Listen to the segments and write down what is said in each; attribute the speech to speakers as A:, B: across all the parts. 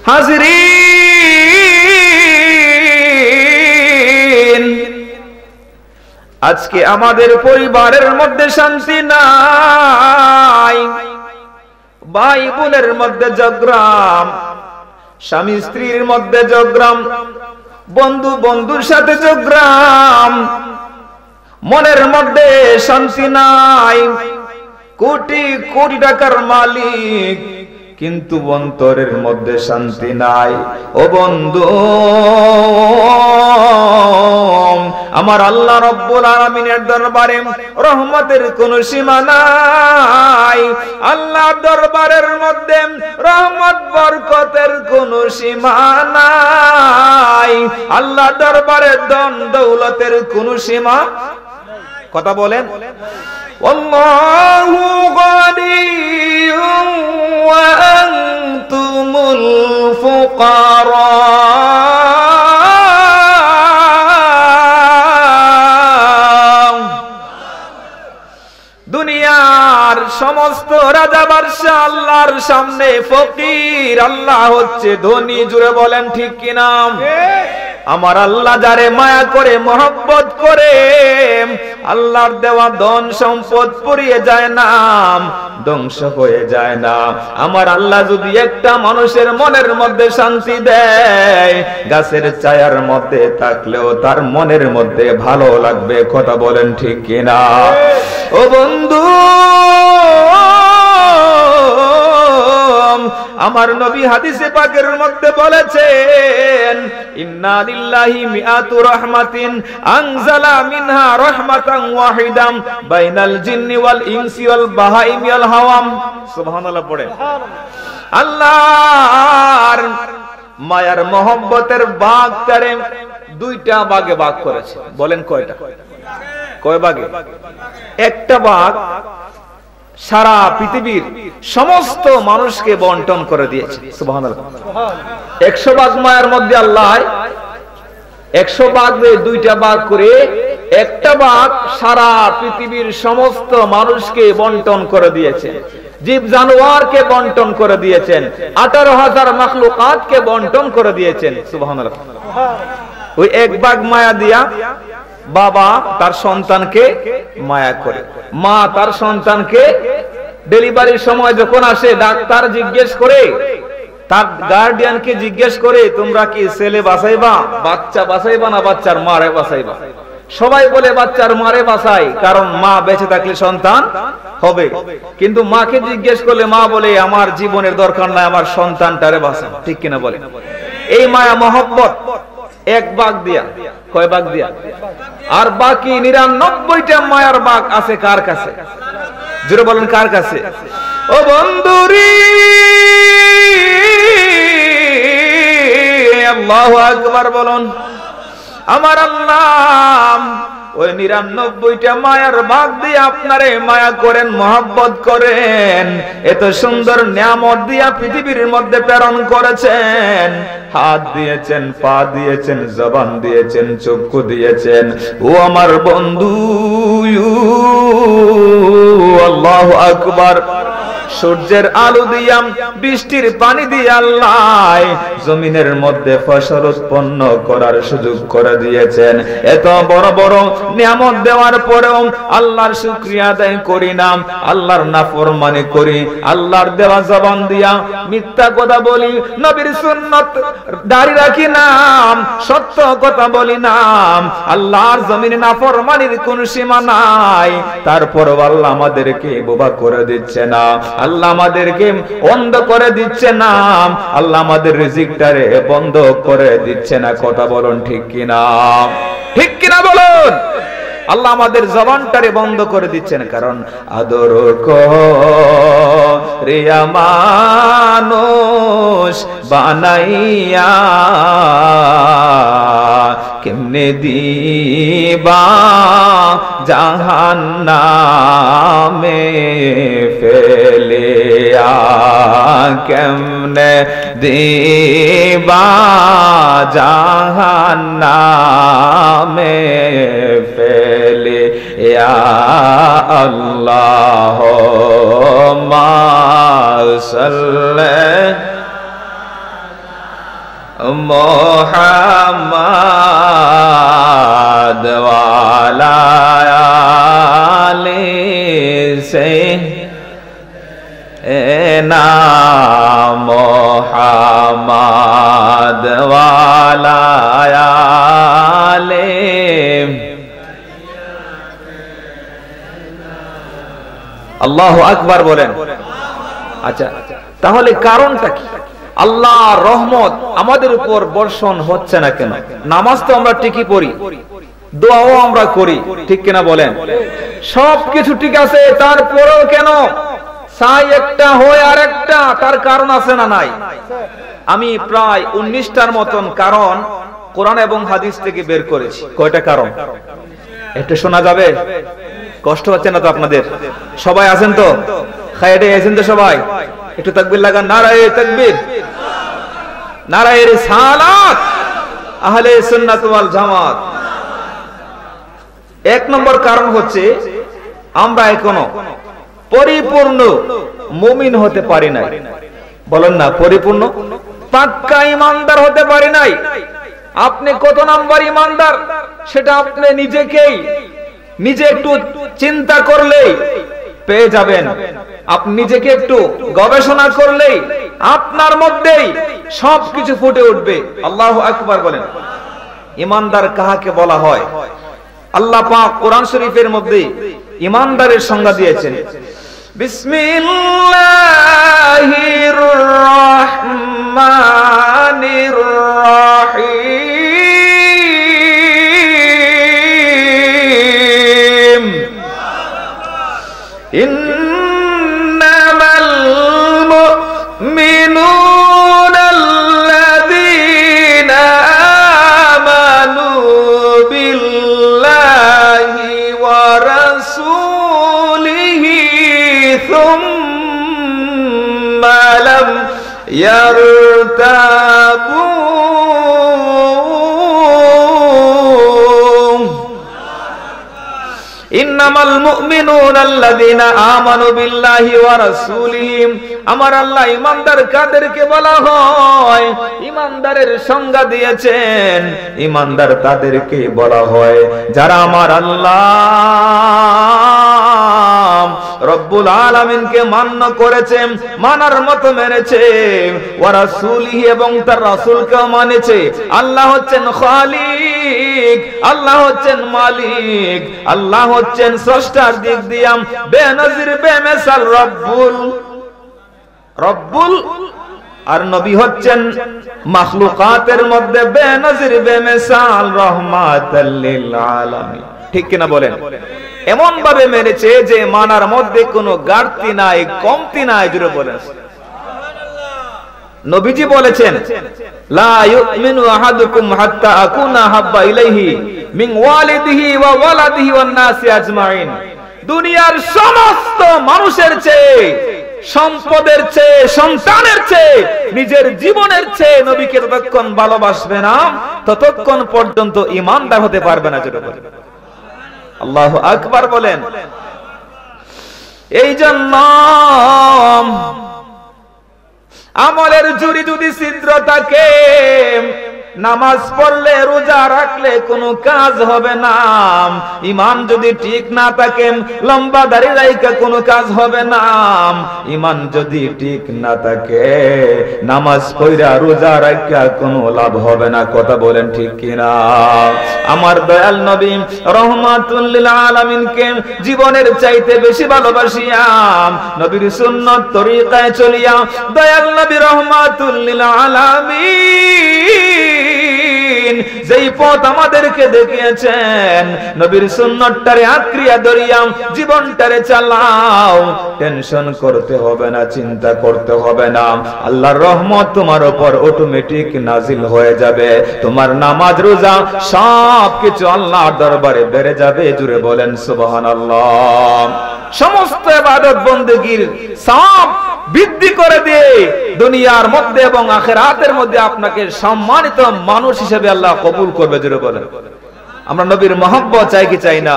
A: হাজরিন, আজকে আমাদের পরিবারের মধ্যে শান্তি নাই, ভাই বোনের মধ্যে ঝগড়া, স্বামী স্ত্রীর মধ্যে ঝগড়া, বন্ধু বন্ধুর সাথে ঝগড়া, মনের মধ্যে শান্তি নাই। কোটি কোটি টাকার মালিক, কিন্তু অন্তরের মধ্যে শান্তি নাই। ও বন্ধু, আমার আল্লাহ রব্বুল আলামিনের দরবারে রহমতের কোনো সীমা নাই। আল্লাহর দরবারের মধ্যে রহমত বরকতের কোনো সীমা নাই। আল্লাহর দরবারে ধন দৌলতের কোনো সীমা, কথা বলেন, আল্লাহু গনিয়্যুম ওয়া আনতুমুল ফুকারা। দুনিয়ার সমস্ত রাজা বাদশা আল্লাহর সামনে ফকির, আল্লাহ হচ্ছে ধনী। জুড়ে বলেন ঠিক কিনা? আমার আল্লাহ যারে মায়া করে মহব্বত করে, আল্লাহর দেওয়া ধন সম্পদ পুড়িয়ে যায় না, ধ্বংস হয়ে যায় না। আমার আল্লাহ যদি একটা মানুষের মনের মধ্যে শান্তি দেয়, গাছের ছায়ার মধ্যে থাকলেও তার মনের মধ্যে ভালো লাগবে। কথা বলেন ঠিক কিনা? ও বন্ধু, আমার নবী হাদিসে পাকের মধ্যে বলেছেন, ইন্না লিল্লাহি মিআতু রাহমাতিন আনজালা মিনহা রাহমাতান ওয়াহিদাম বাইনাল জিন্নি ওয়াল ইনসি ওয়াল বাহাইমি ওয়াল হাওয়াম। সুবহানাল্লাহ পড়ে। আল্লাহর মায়ার মহব্বতের বাগ তারে দুইটা ভাগে ভাগ করেছে। বলেন কয়টা? কয় ভাগে? একটা ভাগ সারা পৃথিবীর সমস্ত মানুষকে বন্টন করে দিয়েছে। সুবহানাল্লাহ। 100 ভাগ মায়ার মধ্যে আল্লাহ 100 ভাগে দুইটা ভাগ করে একটা ভাগ সারা পৃথিবীর সমস্ত মানুষকে বন্টন করে দিয়েছে। জীব জানোয়ারকে বন্টন করে দিয়েছেন, 18,000 মাখলুকাতকে বন্টন করে দিয়েছেন। সুবহানাল্লাহ। ওই এক ভাগ মায়া দিয়া বাবা তার সন্তানকে মায়া করে, মা তার সন্তানকে ডেলিভারির সময় যখন আসে ডাক্তার জিজ্ঞেস করে, তার গার্ডিয়ানকে জিজ্ঞেস করে, তোমরা কি ছেলে বাঁচাইবা, বাচ্চা বাঁচাইবা না বাচ্চার মারে বাঁচাইবা? সবাই বলে বাচ্চার মারে বাঁচাই, কারণ মা বেঁচে থাকলে সন্তান হবে। কিন্তু মাকে জিজ্ঞেস করলে মা বলে, আমার জীবনের দরকার নাই, আমার সন্তানটারে বাঁচাও। ঠিক কিনা বলে? এই মায়া মহব্বত এক ভাগ দিয়া, কয় ভাগ দিয়া? আর বাকি 99টা মায়ার ভাগ আছে কার কাছে? জোরে বলেন, কার কাছে? ও বন্ধুরি, আল্লাহু আকবার বলুন। আমার আল্লাহ ওই 99টা মায়ার ভাগ দিয়ে আপনারে মায়া করেন, মহব্বত করেন। এত সুন্দর নিয়ামত দিয়া পৃথিবীর মধ্যে প্রেরণ করেছেন। হাত দিয়েছেন, পা দিয়েছেন, জবান দিয়েছেন, চক্ষু দিয়েছেন। ও আমার বন্ধু, আল্লাহু আকবার। সূর্যের আলো দিয়া, বৃষ্টির পানি দিয়ে আল্লাহ জমিনের মধ্যে ফসল উৎপন্ন করার সুযোগ করে দিয়েছেন। এত বড় বড় নিয়ামত দেওয়ার পরেও আল্লাহর শুকরিয়া আদায় করি না, আল্লাহর নাফরমানি করি, আল্লাহর দেওয়া জবান দিয়া মিথ্যা কথা বলি, নবীর সুন্নাত দাঁড়ি রাখি না, সত্য কথা বলি না, আল্লাহর জমিনে নাফরমানির কোন সীমা নাই। তারপরও আল্লাহ আমাদেরকে বোবা করে দিচ্ছে না, আল্লাহ আমাদেরকে অন্ধ করে দিচ্ছে না, আল্লাহ আমাদের রিজিকটারে বন্ধ করে দিচ্ছে না। কথা বলুন ঠিক কিনা? ঠিক কিনা বলুন? আল্লাহ আমাদের জবানটারে বন্ধ করে দিচ্ছেন, কারণ আদর করিয়া মানুষ বানাইয়া কেমনে দিবা জাহান্নামে ফেলিয়া, কেমনে দিবা জাহান্নামে ফেলিয়া। আল্লাহুম্মা সাল্লি मोहम्मद वाला आले से ना मोहम्मद वाला आले আল্লাহু আকবার বলেন। আচ্ছা, তাহলে কারণটা কি? আল্লাহর রহমত আমাদের উপর বর্ষণ হচ্ছে না কেন? নামাজ তো আমরা ঠিকই পড়ি, দোয়াও আমরা করি, ঠিক কিনা বলেন? সবকিছু ঠিক আছে, তারপরেও কেন চাই একটা হয় আর একটা? তার কারণ আছে না নাই? আমি প্রায় 19টার মতন কারণ কোরআন এবং হাদিস থেকে বের করেছি। কয়টা কারণ একটু শোনা যাবে? কষ্ট হচ্ছে না তো আপনাদের? সবাই আছেন তো? খায়রে আছেন তো সবাই? একটু তাকবীর লাগান। নারায়ে তাকবীর, নারায়ে রিসালাত, আহলে সুন্নাত ওয়াল জামাত। এক নম্বর কারণ হচ্ছে আমরা এখনো পরিপূর্ণ মুমিন হতে পারি নাই। বলেন না, পরিপূর্ণ পাক্কা ইমানদার হতে পারি নাই। আপনি কত নাম্বার ইমানদার সেটা আপনি নিজে একটু চিন্তা করলেই পেয়ে যাবেন। আপনি নিজেকে একটু গবেষণা করলেই আপনার মধ্যেই সবকিছু ফুটে উঠবে। আল্লাহু আকবার বলেন। ইমানদার কাহাকে বলা হয়? আল্লাহ পাক কোরআন শরীফের মধ্যে ইমানদারের সংজ্ঞা দিয়েছেন। বিসমিল্লাহির রহমানির রহিম। ইন্নামাল মুমিনুনা আল্লাযীনা আমানু বিল্লাহি ওয়া রাসূলিহি সুম্মা লাম ইয়ারতাবু। ইন্নামাল মুমিনুনা আল্লাযীনা আমানু বিল্লাহি ওয়া রাসূলিহি। আমার আল্লাহ ইমানদার কাদেরকে বলা হয়? ইমানদারের সংজ্ঞা দিয়েছেন। ইমানদার তাদেরকে বলা হয় যারা আমার আল্লাহ রব্বুল আলামিনকে মান্য করেছে, মানার মতো মেনেছে, ওয়া রাসূলিহি এবং তার রাসূলকেও মানেছে। আল্লাহ হচ্ছেন খালিক, আল্লাহ হচ্ছেন মালিক, আল্লাহ হচ্ছেন স্রষ্টার দিক দিয়া বেনজির বেমিসাল রব্বুল, আর নবী হচ্ছেন মাখলুকাতের মধ্যে বেনজির বেমিসাল রাহমাতাল লিল আলামিন। ঠিক কিনা বলেন? এমন ভাবে মেনেছে যে মানার মধ্যে কোনো ঘাটতি নাই, কমতি নাই। জুড়ে বলেন নবীজি বলেছেন, লা ইউমিনু আহাদুকুম হাত্তা আকুনা হাব্বা ইলাইহি মিন ওয়ালিদিহি ওয়া ওয়ালাদিহি ওয়ান নাসি আজমাইন। দুনিয়ার সমস্ত মানুষের চেয়ে, সম্পদের চেয়ে, সন্তানের চেয়ে, নিজের জীবনের চেয়ে নবীকে ততক্ষণ ভালোবাসবে না ততক্ষণ পর্যন্ত ঈমানদার হতে পারবে না। জোরে বলেন আল্লাহু আকবার বলেন। এই জন্য আমলের জুরি যদি ছিদ্র থাকে, নামাজ পড়লে রোজা রাখলে কোনো কাজ হবে না। ঈমান যদি ঠিক না থাকে, লম্বা দাড়ি রাখা কোনো কাজ হবে না। ঈমান যদি ঠিক না থাকে, নামাজ পড়া রোজা রাখা কোনো লাভ হবে না। কথা বলেন ঠিক কিনা? আমার দয়াল নবী রহমাতুল লিল আলামিনকে জীবনের চাইতে বেশি ভালোবাসিয়া নবীর সুন্নাত তরিকায় চলিয়া দয়াল নবী রহমাতুল লিল আলামিন যেই পথ আমাদেরকে দেখিয়েছেন, নবীর সুন্নাতটারে আঁকড়িয়া ধরিয়া জীবনটারে চালাও। টেনশন করতে হবে না, চিন্তা করতে হবে না। আল্লাহর রহমত তোমার উপর অটোমেটিক নাজিল হয়ে যাবে। তোমার নামাজ রোজা সব কিছু আল্লাহর দরবারে বেড়ে যাবে। জুড়ে বলেন সুবহানাল্লাহ। সমস্ত ইবাদত বন্দেগীর সওয়াব বৃদ্ধি করে দিয়ে দুনিয়ার মধ্যে এবং আখিরাতের মধ্যে আপনাকে সম্মানিত মানুষ হিসেবে আল্লাহ কবুল করবে। জোরে বলেন আমরা নবীর মহব্বত চাই কি চাই না?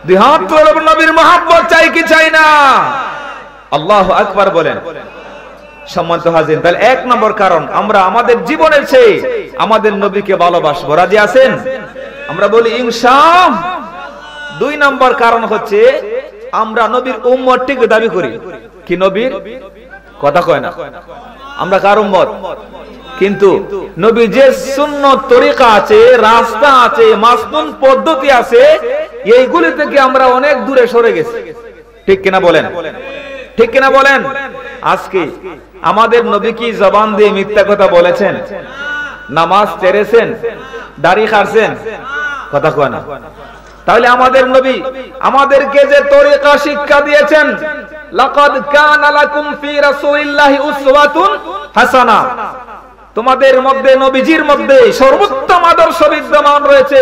A: দুই হাত তুলে নবীর মহব্বত চাই কি চাই না? আল্লাহু আকবার বলেন। সম্মানিত হাজির, তাহলে 1 নম্বর কারণ আমরা আমাদের জীবনের চেয়ে আমাদের নবীকে ভালোবাসবো। রাজি আছেন? আমরা বলি ইনশাআল্লাহ। 2 নম্বর কারণ হচ্ছে আমরা নবীর উম্মতকে দাবি করি। কি নবীর? কথা কয় না। আমরা কার উম্মত? কিন্তু নবী যে সুন্নত তরিকা আছে, রাস্তা আছে, মাসনুন পদ্ধতি আছে, এইগুলি থেকে আমরা অনেক দূরে সরে গেছি। ঠিক কিনা বলেন? ঠিক কিনা বলেন? আজকে আমাদের নবী কি জবান দিয়ে মিথ্যা কথা বলেছেন? নামাজ ছেড়েছেন? দাড়ি কাটছেন? কথা কয় না। তাহলে আমাদের নবী আমাদেরকে যে তরিকা শিক্ষা দিয়েছেন, লাকাদ কানা লাকুম ফি রাসূলিল্লাহি উসওয়াতুন হাসানা, তোমাদের মধ্যে নবীজির মধ্যে সর্বোত্তম আদর্শ বিদ্যমান রয়েছে।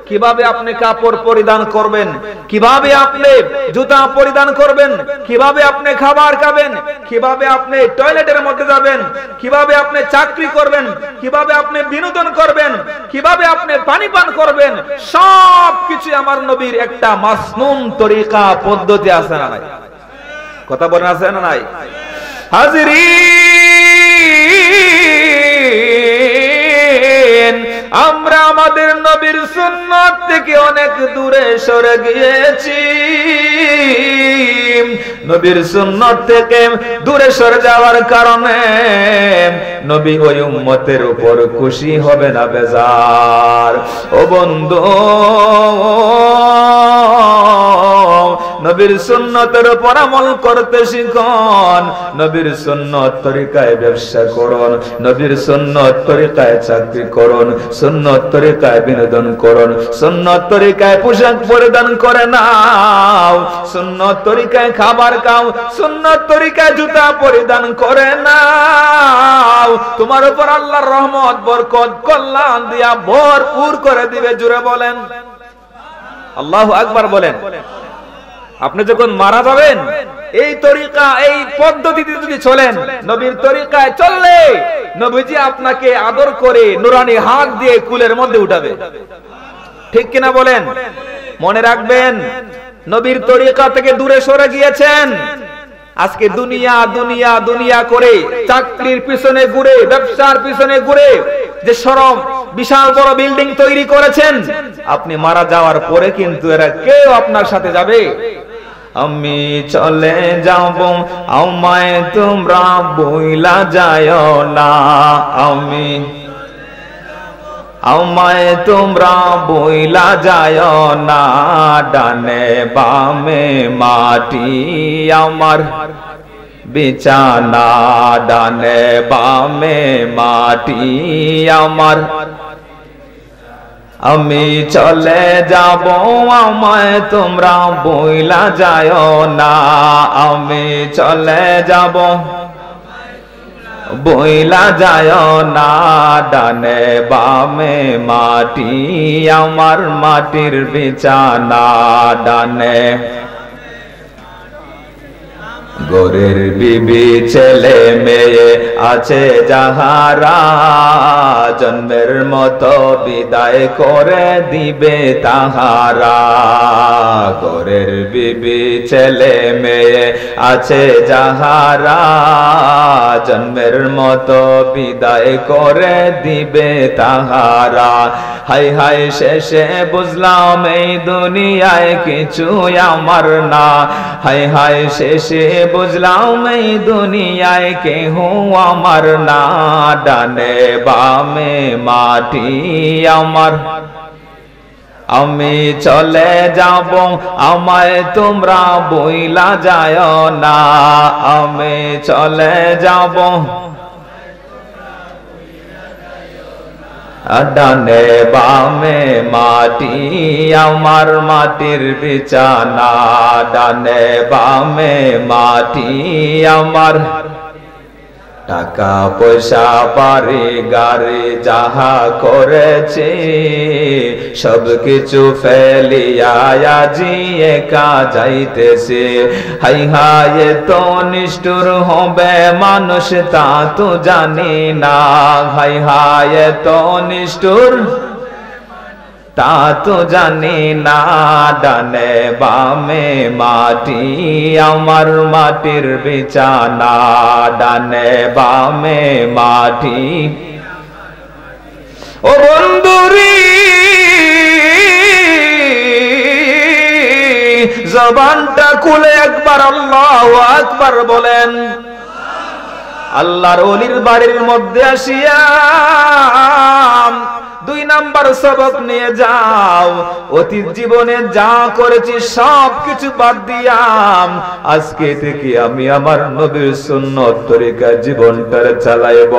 A: কিভাবে আপনি কাপড় পরিধান করবেন, কিভাবে আপনি জুতা পরিধান করবেন, কিভাবে আপনি খাবার খাবেন, কিভাবে আপনি টয়লেটের মধ্যে যাবেন, কিভাবে আপনি চাকরি করবেন, কিভাবে আপনি বিনোদন করবেন, কিভাবে আপনি পানি পান করবেন, সবকিছু আমার নবীর একটা মাসনুন তরিকা পদ্ধতি আছে না নাই? কথা বলেন আছে না নাই? হাজিরিন, আমরা আমাদের নবীর সুন্নাত থেকে অনেক দূরে সরে গিয়েছি। নবীর সুন্নাত থেকে দূরে সরে যাওয়ার কারণে নবী ওই উম্মতের উপর খুশি হবে না বেজার। ও বন্ধু, নবীর সুন্নতের উপর আমল করতে শিখুন। নবীর সুন্নত তরিকায় ব্যবসা করুন, নবীর সুন্নত তরিকায় চাকরি করুন, সুন্নত তরিকায় বিনোদন করুন, সুন্নত তরিকায় পোশাক পরিধান করে নাও, সুন্নত তরিকায় খাবার খাও, সুন্নত তরিকায় জুতা পরিধান করে নাও। তোমার উপর আল্লাহর রহমত, বরকত, কল্যাণ দিয়া ভরপুর করে দিবে। জুড়ে বলেন আল্লাহু আকবার বলেন। আপনি যখন মারা যাবেন, এই তরিকা, এই পদ্ধতিতে যদি চলেন, নবীর তরিকায় চললে নবীজি আপনাকে আদর করে নুরানি হাত দিয়ে কুলের মধ্যে উঠাবে। ঠিক কিনা বলেন? মনে রাখবেন, নবীর তরিকা থেকে দূরে সরে গিয়েছেন। আজকে দুনিয়া দুনিয়া দুনিয়া করে চাকরির পিছনে ঘুরে, ব্যবসার পিছনে ঘুরে যে শরম বিশাল বড় বিল্ডিং তৈরি করেছেন, আপনি মারা যাওয়ার পরে কিন্তু এরা কেউ আপনার সাথে যাবে? আমি চলে যাব, আমায় তোমরা বইলা যায় না, আমায় তোমরা বইলা যায় না, ডানে বামে মাটি আমার বিছানা, ডানে বামে মাটি আমার। আমি চলে যাব, আমায় তোমরা বইলা যায় না, আমি চলে যাব, বইলা যায় না, ডানে বামে মাটি আমার, মাটির বিছানা ডানে। গোরের বিবি ছেলে মেয়ে আছে যাহারা, জন্মের মতো বিদায় করে দিবে তাহারা। গোরের বিবি ছেলে মেয়ে আছে যাহারা, জন্মের মতো বিদায় করে দিবে তাহারা। হাই হাই শেষে বুঝলাম এই দুনিয়ায় কিছু আমার না, হাই হাই শেষে বুঝলাম এই দুনিয়ায় কেহ আমার না, ডানে বামে মাটি আমার। আমি চলে যাব, আমায় তোমরা বইলা যায় না, আমি চলে যাব, ডানে বামে মাটি আমার, মাটির বিছানা, ডানে বামে মাটি আমার। টাকা পয়সা বাড়ি গাড়ি যাহা করেছি, সব কিছু ফেলিয়া আজি একা যাইতেছে। হাই হায় তো নিষ্ঠুর হবে মানুষ তা তো জানি না, হাই হায় তো নিষ্ঠুর তা তো জানি না, ডানে বামে মাটি আমার মাটির বিছানা, ডানে বামে মাটি। ও বন্ধুরি জবানটা খুলে একবার আল্লাহু আকবার বলেন। আল্লাহর ওলির বাড়ির মধ্যে আসিয়া 2 নাম্বার সবক নিয়ে যাও। অতীত জীবনে যা করেছি সব কিছু বাদ দিয়াম, আজকে থেকে আমি আমার নবীর সুন্নত তরিকা জীবনটারে চালাইব।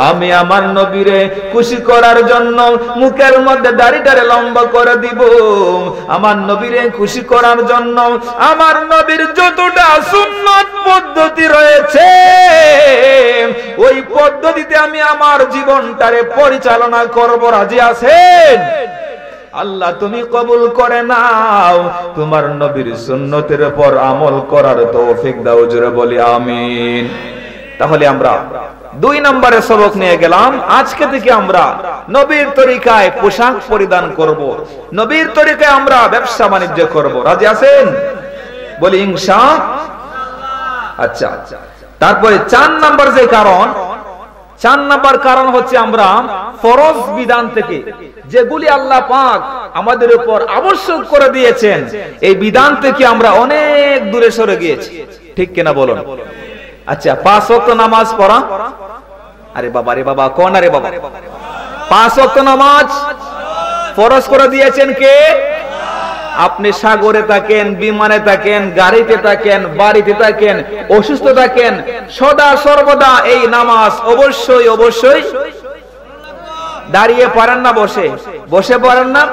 A: আমি আমার নবীরে খুশি করার জন্য মুখের মধ্যে দাড়িটারে লম্বা করে দিব। আমার নবীরে খুশি করার জন্য আমার নবীর যতটা সুন্নত পদ্ধতি রয়েছে ওই পদ্ধতিতে আমি আমার জীবনটারে পরিচালনা করব। রাজি আছেন? আল্লাহ তুমি কবুল করে নাও, তোমার নবীর সুন্নতের উপর আমল করার তৌফিক দাও, জোরে বলি আমিন। তাহলে আমরা 2 নম্বরে সবক নিয়ে গেলাম। আজকে থেকে আমরা নবীর তরিকায় পোশাক পরিধান করব, নবীর তরিকায় আমরা ব্যবসা বাণিজ্য করব। রাজি আছেন? বলি ইনশাআল্লাহ। আচ্ছা, তারপরে 4 নম্বর যে কারণ, 4 নম্বর কারণ হচ্ছে আমরা ফরজ বিধান থেকে যেগুলি আল্লাহ পাক আমাদের উপর আবশ্যক করে দিয়েছেন এই বিধান থেকে আমরা অনেক দূরে সরে গিয়েছি। ঠিক কিনা বলুন? আচ্ছা, 5 ওয়াক্ত নামাজ পড়া, আরে বাবা রে বাবা, কোন আরে বাবা, 5 ওয়াক্ত নামাজ ফরজ করে দিয়েছেন কে? আপনি সাগরে থাকেন, বিমানে থাকেন, গাড়িতে থাকেন, বাড়িতে থাকেন, অসুস্থ থাকেন, সদা সর্বদা এই নামাজ অবশ্যই অবশ্যই দাঁড়িয়ে পড়েন না, বসে বসে পড়েন না,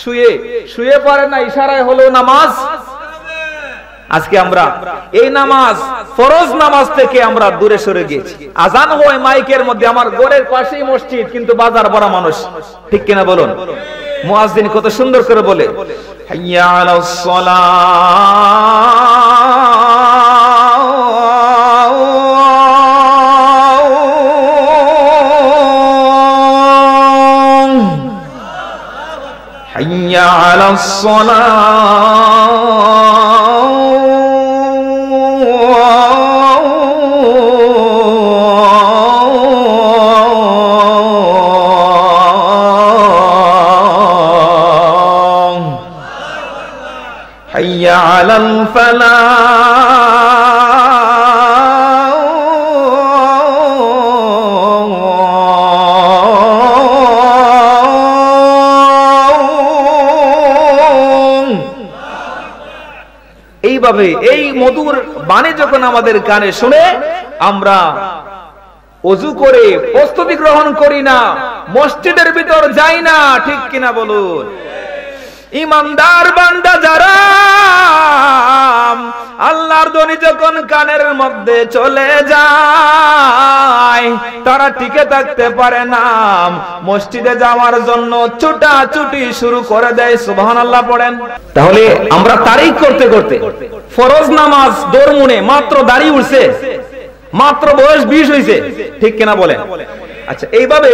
A: শুয়ে শুয়ে পড়েন না, ইশারায় হলো নামাজ। আজকে আমরা এই নামাজ, ফরজ নামাজ থেকে আমরা দূরে সরে গেছি। আজান হয় মাইকের মধ্যে, আমার ঘরের পাশেই মসজিদ, কিন্তু বাজার ভরা মানুষ। ঠিক কিনা বলুন? মুয়াজ্জিন কত সুন্দর করে বলে, হাইয়া আলাস সালাহ, হাইয়া আলাস সালাহ, হাইয়া আলাল ফালাহ, এইভাবে এই মধুর বাণী যখন আমাদের কানে শুনে আমরা ওযু করে প্রস্তুতি গ্রহণ করি না, মসজিদের ভিতর যাই না। ঠিক কিনা বলুন? ইমানদার বান্দা যারা আল্লাহর ধ্বনি যখন কানের মধ্যে চলে যায় তারা টিকে থাকতে পারে না, মসজিদে যাওয়ার জন্য ছুটাছুটি শুরু করে দেয়। সুবহানাল্লাহ পড়েন। তাহলে আমরা তারিখ করতে করতে ফরজ নামাজ দরমুনে মাত্র দাড়ি উঠছে, মাত্র বয়স 20 হয়েছে। ঠিক কিনা বলেন? আচ্ছা, এইভাবে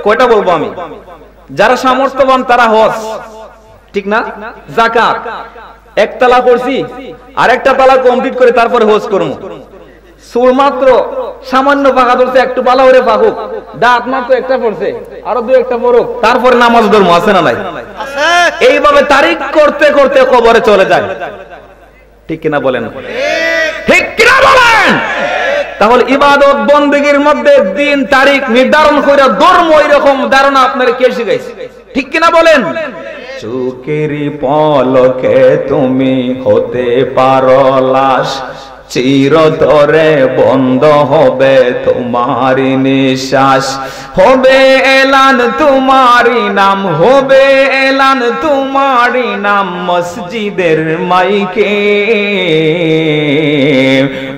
A: কয়টা বলবো আমি? যারা সামর্থ্যবান তারা হজ, ঠিক না? যাকাত, এক তালা করছি, আরেকটা তালা কমপ্লিট করে তারপরে হজ করব। চুল মাত্র সামান্য পাকা ধরছে, একটু ভালো করে পাকুক, দাঁত মাত্র একটা পড়ছে, আরো 2-1টা পড়ুক, তারপরে নামাজ ধর্ম আছে না নাই? এইভাবে তারিখ করতে করতে কবরে চলে যায়। ঠিক কিনা বলেন? ঠিক কিনা বলেন? তাহলে ইবাদত বন্দেগীর মধ্যে দিন তারিখ নির্ধারণ করে ধর্ম এরকম ধারণা আপনারা কে শিখাইছে? ঠিক কিনা বলেন? চোখেরই পলকে তুমি হতে পারো লাশ, চিরতরে বন্ধ হবে তোমারি নিঃশ্বাস, হবে এলান তোমারি নাম, হবে এলান তোমারি নাম মসজিদের মাইকে।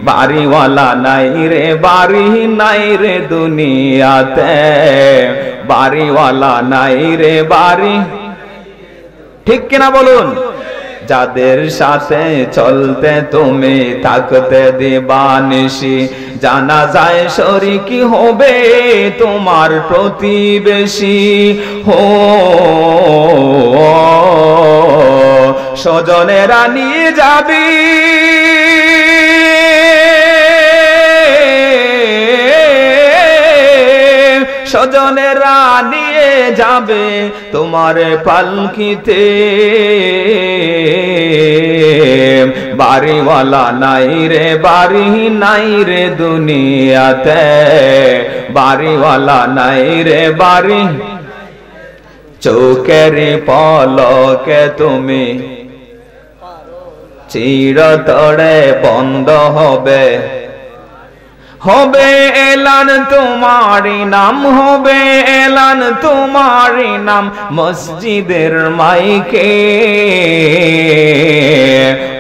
A: বাড়িওয়ালা নাই রে, বাড়ি নাই রে দুনিয়াতে, বাড়িওয়ালা নাই রে বাড়ি। ঠিক কিনা বলুন? যাদের সাথে চলতে তুমি থাকতে দিবানিশি, জানা যায় শরীকি হবে তোমার প্রতিবেশী। হো স্বজনেরা নিয়ে যাবি, স্বজনেরা নিয়ে যাবে তোমার পালকিতে, বাড়িওয়ালা নাই রে বাড়ি নাই রে দুনিয়াতে, বাড়িওয়ালা নাই রে বাড়ি, চোখের পলকে তুমি চিরতরে বন্ধ হবে, হবে এলান তোমারি নাম, হবে এলান তোমারি নাম মসজিদের মাইকে,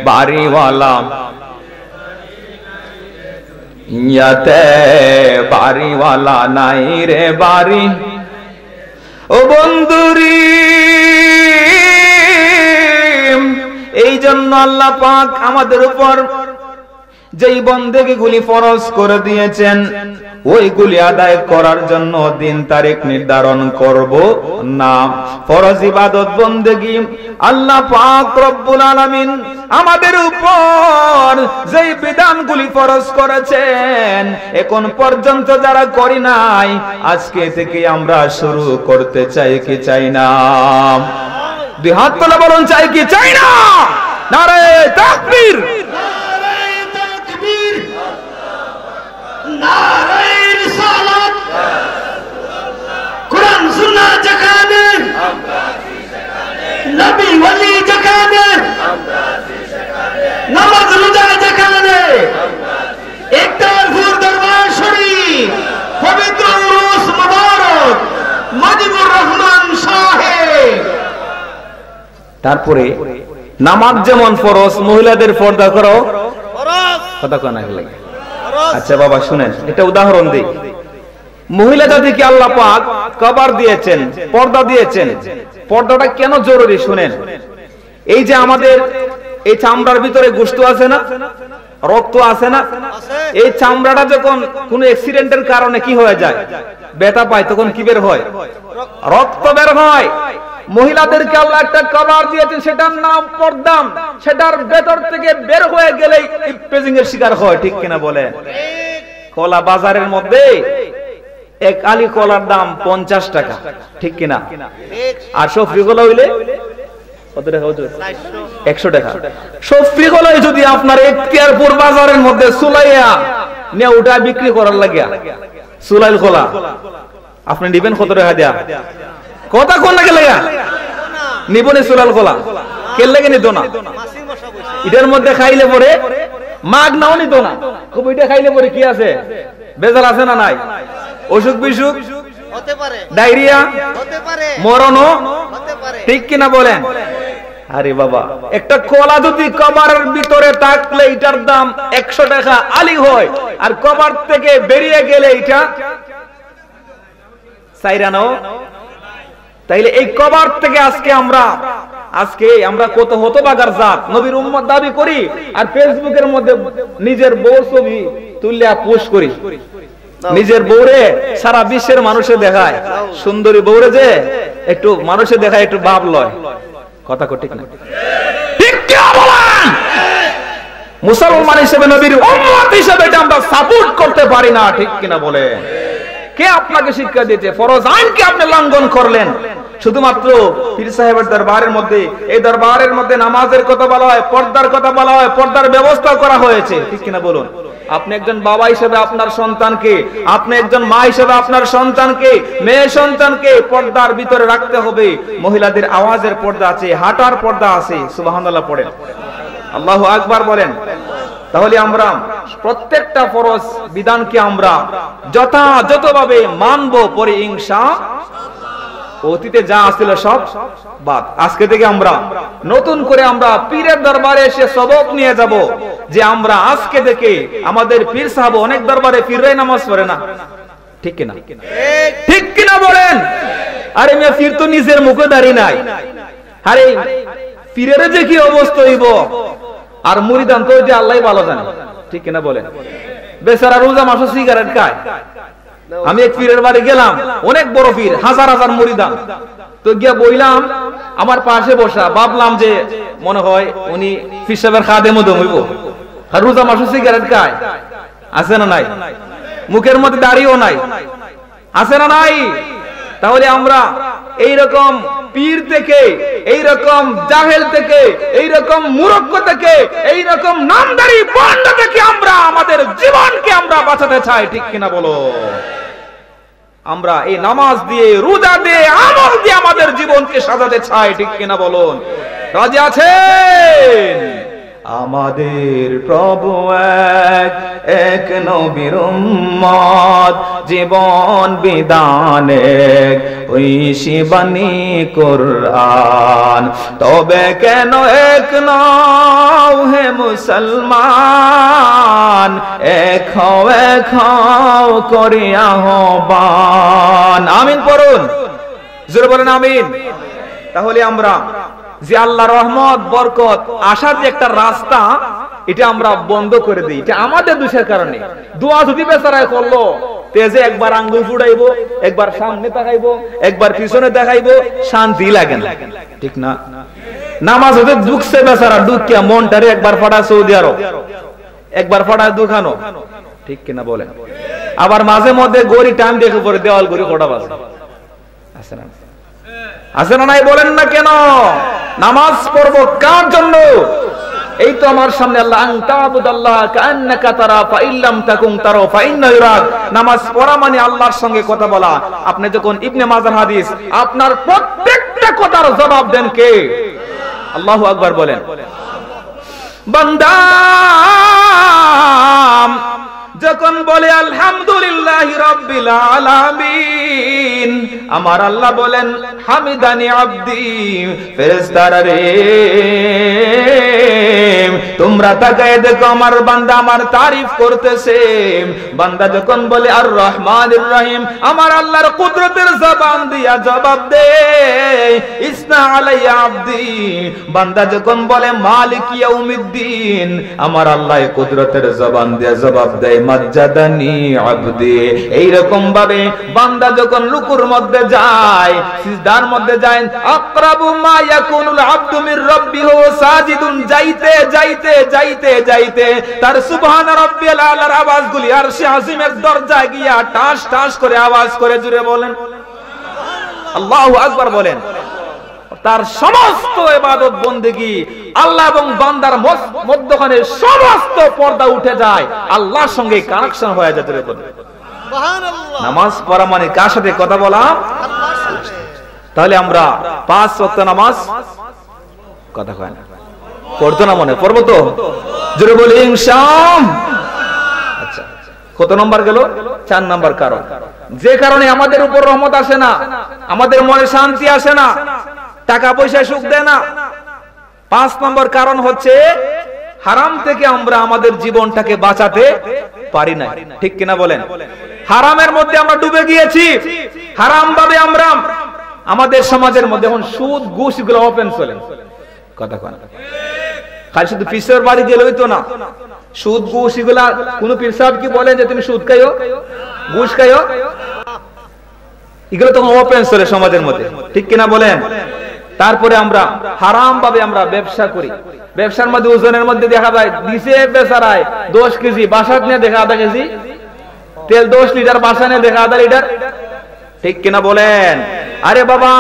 A: বাড়িওয়ালা ইয়াতে বাড়িওয়ালা নাই রে বাড়ি। ও বন্ধুরি, এই জন্য আল্লাহ পাক আমাদের উপর যেই বন্দেগীগুলি ফরজ করে দিয়েছেন ওইগুলি আদায় করার জন্য দিন তারিখ নির্ধারণ করব না। ফরজ ইবাদত বন্দেগী আল্লাহ পাক রব্বুল আলামিন আমাদের উপর যেই বিধানগুলি ফরজ করেছেন এখন পর্যন্ত যারা করি নাই, আজকে থেকে আমরা শুরু করতে চাই কি চাই না? দুই হাত তুলে বলুন, চাই কি চাই না? নারে তাকবীর,
B: নারে রিসালাত, কুরআন সুন্নাহ যেখানে, নবী ওলি যেখানে, নামাজ রোজা যেখানে, ইকতারপুর দরবার শরীফ, পবিত্র উরুস মুবারক মুজিবুর রহমান সাহেব।
A: তারপরে নামাজ যেমন ফরজ, মহিলাদের পর্দা করো ফরজ, কথা কোন লাগে? আচ্ছা বাবা শুনেন, এটা উদাহরণ দেই। মহিলা জাতিকে আল্লাহ পাক কভার দিয়েছেন, পর্দা দিয়েছেন। পর্দাটা কেন জরুরি শুনেন। এই যে আমাদের এই চামড়ার ভিতরে গোশত আছে না, রক্ত আছে না, এই চামড়াটা যখন কোনো অ্যাক্সিডেন্টের কারণে কি হয়ে যায়, ব্যথা পায়, তখন কি বের হয়? রক্ত বের হয়। মহিলাদেরকে আল্লাহ একটা কভার দিয়েছেন, সেটার নাম পর্দা। সেটার ভেতর থেকে বের হয়ে গেলেই ইপটেজিং এর শিকার হয়, ঠিক কিনা বলেন? কলা বাজারের মধ্যে এক আলি কলার দাম 50 টাকা, ঠিক কিনা? আর সফরি কলা হইলে কত টাকা? 100 টাকা। সফরি কলা যদি আপনার এখতিয়ারপুর বাজারের মধ্যে সুলাইয়া নিয়ে ওটা বিক্রি করার লাগিয়া, সুলাইল কলা আপনি নিবেন কত টাকা দেয়া? কথা কোন লাগে লাগা নিবনে সুলাল কলা কে লাগে নিত না? এটার মধ্যে খাইলে পরে মাগ নাও নিত না। খুব এটা খাইলে পরে কি আছে, বেজাল আছে না নাই? অসুখ বিসুখ হতে পারে, ডায়রিয়া হতে পারে, মরণও হতে পারে, ঠিক কিনা বলেন? আরে বাবা, একটা কলা যদি কভারের ভিতরে থাকলে এটার দাম 100 টাকা আলি হয়, আর কভার থেকে বেরিয়ে গেলে এটা সাইরানো। তাইলে এই কভার থেকে আজকে আমরা কত হতভাগার জাত নবীর উম্মত দাবি করি, আর ফেসবুকের মধ্যে নিজের বউ ছবি তুললে পোস্ট করি, নিজের বউরে সারা বিশ্বের মানুষে দেখায়, সুন্দরী বউরে যে একটু মানুষে দেখায়, একটু ভাব লয়। কথা ঠিক না? ঠিক কি বলেন? মুসলমান হিসেবে, নবীর উম্মত হিসেবে এটা আমরা সাপোর্ট করতে পারি না, ঠিক কিনা বলেন? কে আপনাকে শিক্ষা দিয়েছে? ফরজ আইনকে আপনি লঙ্ঘন করলেন। শুধুমাত্র পীর সাহেবের দরবারের মধ্যে, এই দরবারের মধ্যে নামাজের কথা বলা হয়, পর্দার কথা বলা হয়, পর্দার ব্যবস্থা করা হয়েছে, ঠিক কিনা বলুন? আপনি একজন বাবা হিসেবে আপনার সন্তানকে, আপনি একজন মা হিসেবে আপনার সন্তানকে, মেয়ে সন্তানকে পর্দার ভিতরে রাখতে হবে। মহিলাদের আওয়াজের পর্দা আছে, হাঁটার পর্দা আছে। সুবহানাল্লাহ পড়েন, আল্লাহু আকবার বলেন। তাহলে আমরা প্রত্যেকটা ফরজ বিধানকে আমরা যথাযথভাবে মানব, পরে ইনশাআল্লাহ অতীতে যা আসছিল সব বাদ। আজকে থেকে আমরা নতুন করে আমরা পীরের দরবারে এসে সবক নিয়ে যাব যে আমরা আজকে থেকে আমাদের পীর সাহেব অনেক দরবারে পীররাই নামাজ পড়ে না, ঠিক কিনা? ঠিক কিনা বলেন? আরে মিয়া, পীর তো নিজের মুখে দাঁড়িয়ে নাই। আরে পীরের যে কি অবস্থা হইব আর মুরিদান তো ওইটা আল্লাহই ভালো জানে, ঠিক কিনা বলেন? বেচারা রোজা মাসে সিগারেট খায়। আমি এক পীরের বাড়ি গেলাম, অনেক বড় পীর, হাজার হাজার মুরিদান। তো গিয়া বইলাম, আমার পাশে বসা, ভাবলাম যে মনে হয় উনি পীর সাহেবের খাদেমও হইব, আর রোজা মাসে সিগারেট খায়। আছে না নাই? মুখের মধ্যে দাড়িও নাই, আছে না নাই? তাহলে আমরা এইরকম পীর থেকে, এইরকম জাহেল থেকে, এইরকম মূর্খ থেকে, এইরকম নামদারি পণ্ড থেকে আমরা আমাদের জীবনকে আমরা বাঁচাতে চাই, ঠিক কিনা বলো? আমরা এই নামাজ দিয়ে, রোজা দিয়ে, আমল দিয়ে আমাদের জীবনকে সাজাতে চাই, ঠিক কিনা বলুন? রাজি আছেন? আমাদের প্রভু এক, এক নবীর উম্মত, জীবন বিধান এক, ওই শিবানী কুরআন। তবে কেন এক নও হে মুসলমান, এক হও করি আহ্বান। আমিন পড়ুন, জোরে বলেন আমিন। তাহলে আমরা যে আল্লাহর রহমত বরকত আসার যে একটা রাস্তা, এটা আমরা বন্ধ করে দিই, এটা আমাদের দোষের কারণে। দোয়া যদি বেচারায় করলো, তেজে একবার আঙ্গুল ফুটাইবো, একবার সামনে তাকাইবো, একবার পিছনে দেখাইবো, শান্তি লাগে না, ঠিক না? নামাজ হতে ঢুকছে বেচারা, ঢুকিয়া মনটারে একবার ফাটা সৌদি আরব, একবার ফাটা দুখানো, ঠিক কিনা বলেন? আবার মাঝে মধ্যে গড়ি টাইম দেখে পরে দেওয়াল গড়ি কটা বাজে, আছে না? আছে না নাই? বলেন না কেন? নামাজ পড়বো কার জন্য? এই তো আমার সামনে আল্লাহ, আনতাবুদাল্লাহ কাআন্নাকা তারা ফাইল্লাম তাকুন তারা ফাইন্নাহু ইয়ারাক। নামাজ পড়া মানে আল্লাহর সঙ্গে কথা বলা। আপনি যখন ইবনে মাজার হাদিস, আপনার প্রত্যেকটা কথার জবাব দেন কে? আল্লাহু আকবার বলেন। বান্দা যখন বলে আলহামদুলিল্লাহি রাব্বিল আলামিন, আমার আল্লাহ বলেন হামিদানি আব্দি, ফেরেশতারা রে তোমরা তাকায় দেখো আমার বান্দা আমার তারিফ করতেছে। বান্দা যখন বলে আর রহমানির রহিম, আমার আল্লাহর কুদরতের জবান দিয়া জবাব দেয় ইসনা আলাইয়া আব্দি। বান্দা যখন বলে মালিক ইয়াউমিদ্দিন, আমার আল্লাহ কুদরতের জবান দিয়া জবাব দেয় মাজ্জাদানি আব্দি। এইরকম ভাবে বান্দা যখন রুকুর মধ্যে যায়, সিজদার মধ্যে যায়, আকরাবু মা ইয়াকুনুল আবদু মির রাব্বিহি সাজিদুন, যাইতে যাইতে যাইতে যাইতে তার সুবহান রাব্বিয়াল আলার আওয়াজগুলি আরশে আজিমের দরজায় গিয়া টাস টাস করে আওয়াজ করে জুড়ে বলেন আল্লাহু আকবার বলেন। তার সমস্ত ইবাদত বন্দেগী আল্লাহ এবং বান্দার মধ্যখানে সমস্ত পর্দা উঠে যায়, আল্লাহর সঙ্গে কানেকশন হয়ে যায়। জুড়ে বলেন সুবহানাল্লাহ। নামাজ পড়া মানে কার সাথে কথা বলা? আল্লাহর সাথে। তাহলে আমরা 5 ওয়াক্ত নামাজ কথা কয় না, পড়তো না, মনে পড়বো তো? জোরে বলি ইনশাআল্লাহ। আচ্ছা, কত নম্বর গেল? 4 নম্বর কারণ, যে কারণে আমাদের উপর রহমত আসে না, আমাদের মনে শান্তি আসে না, টাকা পয়সা সুখ দেয় না। 5 নম্বর কারণ হচ্ছে হারাম থেকে আমরা আমাদের জীবনটাকে বাঁচাতে পারি না, ঠিক কিনা বলেন? হারামের মধ্যে আমরা ডুবে গিয়েছি, হারাম ভাবে আমরা আমাদের সমাজের মধ্যে এখন সুদ ঘুষ গুলো ওপেন চলে, কথা কয় না। খালি শুধু পিসের বাড়ি গেলে হইতো না, সুদ ঘুষ এগুলা কোন পীর সাহেব কি বলেন যে তুমি সুদ খাইও, ঘুষ খাইও? এগুলো তখন ওপেন চলে সমাজের মধ্যে, ঠিক কিনা বলেন? তারপরে আমরা হারাম ভাবে আমরা ব্যবসা করি, ব্যবসার মধ্যে ওজনের মধ্যে দেখা যায় দিছে বেচারায় 10 কেজি, বাসাত নিয়ে দেখা আধা কেজি তেল, 10 লিটার বাসা নিয়ে দেখা আধা লিটার, ঠিক কিনা বলেন? আরে বাবা,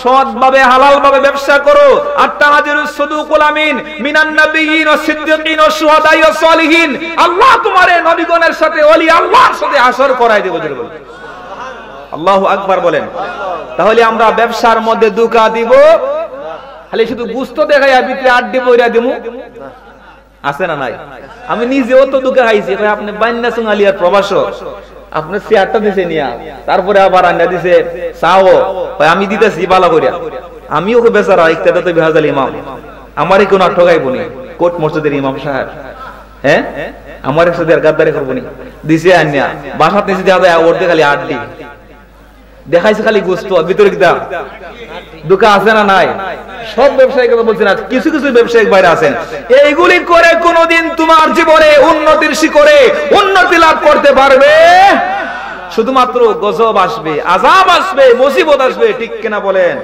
A: সৎ ভাবে হালাল ভাবে ব্যবসা করো। আত-তাজিরুস সাদুকুল আমিন মিনান নাবিয়িন ওয়াস সিদ্দিকিন ওয়াস শুহাদাই ওয়াস সালিহিন, আল্লাহ তোমারে নবীগণের সাথে ওলি আল্লাহর সাথে হাসর করায় দেব। জোরে বলেন আল্লাহু আকবার বলেন। তাহলে আমরা ব্যবসার মধ্যে ধোঁকা দিব, খালি শুধু গুস্ত দেখাইয়া ভিতরে আড্ডি বইরা দেবো, আছে না নাই? আমি নিজেও তো ধোঁকা খাইছি। আপনি বান্না সুঙ্গালিয়ার প্রবাসক, আপনার চেয়ারটা দিছে নিয়া, তারপরে আবার আন্ডা দিছে চাও, আমি দিতেছি বালা করিয়া। আমিও বেচারা ইকতাদা তো বিহাজাল ইমাম, আমারই কোন ঠগাইবো নি, কোট মসজিদের ইমাম সাহেব, হ্যাঁ আমার সাথে আর গাদ্দারি করবো নি, দিছে আন্যা বাসাত নিচে দেওয়া যায় ওর দিয়ে খালি আড্ডি। দেখাইছে খালি গোস্ত, ভিতরে কি দাম দোকান আছে না নাই? সব ব্যবসায়ী কথা বলছেন, কিছু কিছু ব্যবসায়িক বাইরে আছেন। এইগুলি করে কোনোদিন তোমার জীবনে উন্নতির শিখরে উন্নতি লাভ করতে পারবে? শুধুমাত্র গজব আসবে, আযাব আসবে, মুসিবত আসবে, ঠিক কিনা বলেন?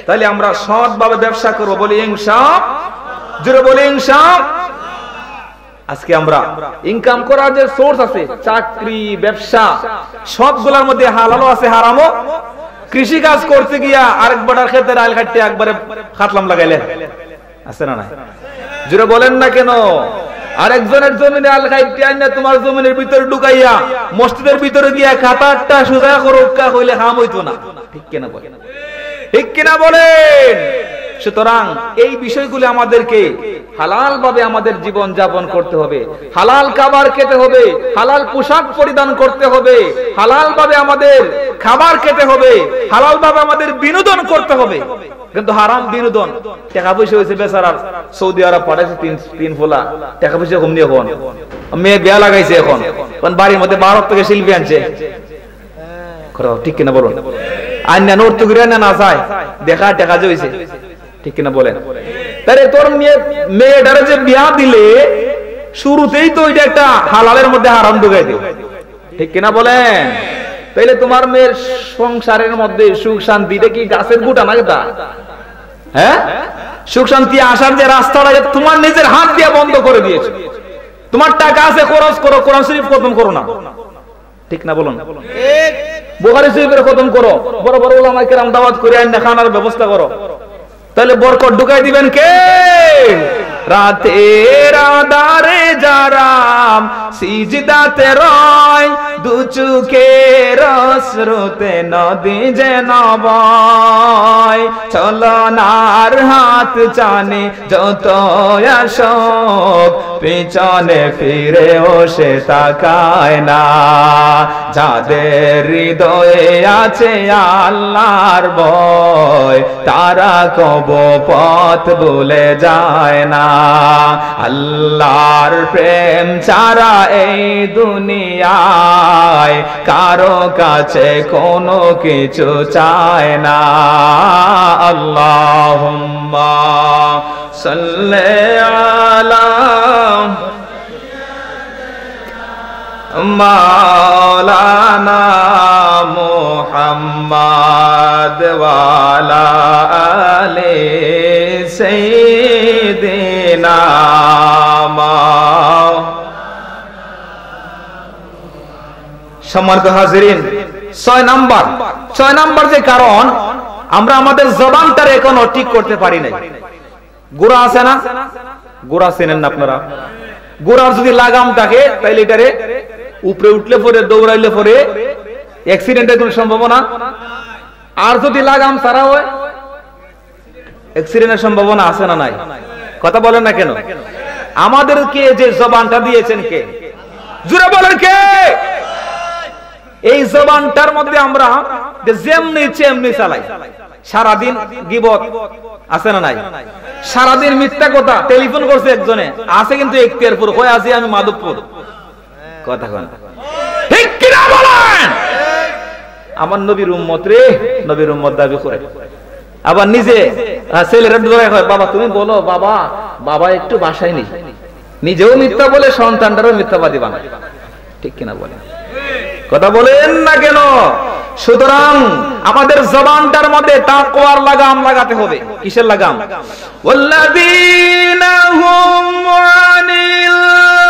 A: তাহলে আমরা সৎভাবে ব্যবসা করব, বলি ইনশাআল্লাহ, জোরে বলি ইনশাআল্লাহ। আজকে আমরা ইনকাম করার যে সোর্স আছে, চাকরি, ব্যবসা, সবগুলোর মধ্যে হালালও আছে, হারামও। কৃষি কাজ করতে গিয়া আরেক বড়ার ক্ষেতের আইল কাটতে একবারে খাতলাম লাগাইলেন, আছে না নাই? জোরে বলেন না কেন? আরেকজনের জমিনে আল কাটতে আইনা তোমার জমিনের ভিতরে ঢুকাইয়া মসজিদের ভিতরে গিয়া খাতাটা সোজা করো কইলে হাম হইতো না, ঠিক কিনা বলেন? ঠিক কিনা বলেন? সুতরাং এই বিষয়গুলি আমাদেরকে হালাল ভাবে আমাদের জীবন যাপন করতে হবে, হালাল খাবার খেতে হবে, হালাল পোশাক পরিধান করতে হবে, হালাল ভাবে আমাদের খাবার খেতে হবে, হালাল ভাবে আমাদের বিনোদন করতে হবে। কিন্তু হারাম বিনোদন, টাকা পয়সা হয়েছে বেচারার, সৌদি আরব পাঠাইছে তিন ফোলা, টাকা পয়সা কমনি, এখন মেয়ে বিয়া লাগাইছে, এখন বাড়ির মধ্যে 12 থেকে শিল্পী আনছে, ঠিক কিনা বলুন? আন্না নর্ত করে না যায় দেখা টাকা জইছে, ঠিক কিনা বলেন? তাহলে তোর মেয়েটারে যে বিয়া দিলে শুরুতেই তো ওইটা একটা হালালের মধ্যে হারাম ঢুকাই দিও, ঠিক কিনা বলেন? তাইলে তোমার মেয়ের সংসারের মধ্যে সুখ শান্তিটা কি গাছের গুটা নাকি? তা হ্যাঁ, সুখ শান্তি আসার যে রাস্তাটা তোমার নিজের হাত দিয়ে বন্ধ করে দিয়েছে। তোমার টাকা আছে, খরচ করো, কোরআন শরীফ খতম করো না, ঠিক না বলুন? বুখারী শরীফের খতম করো, বড় বড় উলামায়ে কেরাম দাওয়াত করে আইনা খানার ব্যবস্থা করো, তাহলে বরকত ঢুকাই দিবেন কে? রাতের আধারে যারাম সিজদাতে রয়, দু চোখের অশ্রুতে নদী যেন বয়, চলনার হাত চানে যত আসক, পিছনে ফিরেও সে তাকায় না। যাদের হৃদয়ে আছে আল্লাহর ভয়, তারা কবো পথ ভুলে যায় না। আল্লাহর প্রেম ছাড়া এই দুনিয়ায় কারো কাছে কোনো কিছু চায় না। আল্লাহুম্মা সাল্লি আলা মাওলানা মুহাম্মদ ওয়া আলা আলি সাইয়্যিদিনা। সম্মানিত হাজিরিন, 6 নাম্বার যে কারণ, আমরা আমাদের জবানটারে এখনো ঠিক করতে পারি নাই। গোড়া আছে না? গোড়া চেনেন না আপনারা? গোড়ার যদি লাগাম থাকে তাইলে এটারে উপরে উঠলে পরে, দৌড়াইলে পরে অ্যাক্সিডেন্টের কোনো সম্ভাবনা। আর যদি লাগাম ছাড়া হয়, অ্যাক্সিডেন্টের সম্ভাবনা আছে না নাই? কথা বলেন না কেন? আমাদেরকে যে জবানটা দিয়েছেন কে? জোরে বলেন কে? এই জবানটার মধ্যে আমরা যেমনি চেমনি চালাই। সারাদিন গীবত আছে না নাই? সারাদিন মিথ্যা কথা। টেলিফোন করছে একজনে, আছে কিন্তু এখতিয়ারপুর, কই আছি আমি মাধবপুর। কথা কন, ঠিক কিনা বলেন? আমার নবীর উম্মত রে, নবীর উম্মত দাবি করে, আবার নিজে ছেলেরা ধরে কয়, বাবা তুমি বলো, বাবা বাবা একটু বাসায় নেই। নিজেও মিথ্যা বলে, সন্তানটারও মিথ্যাবাদী বানায়, ঠিক কিনা বলেন? কথা বলেন না কেন? সুতরাং আমাদের জবানটার মধ্যে তাকওয়ার লাগাম লাগাতে হবে। কিসের লাগাম? ওয়াল্লাযীনা হুম আনিল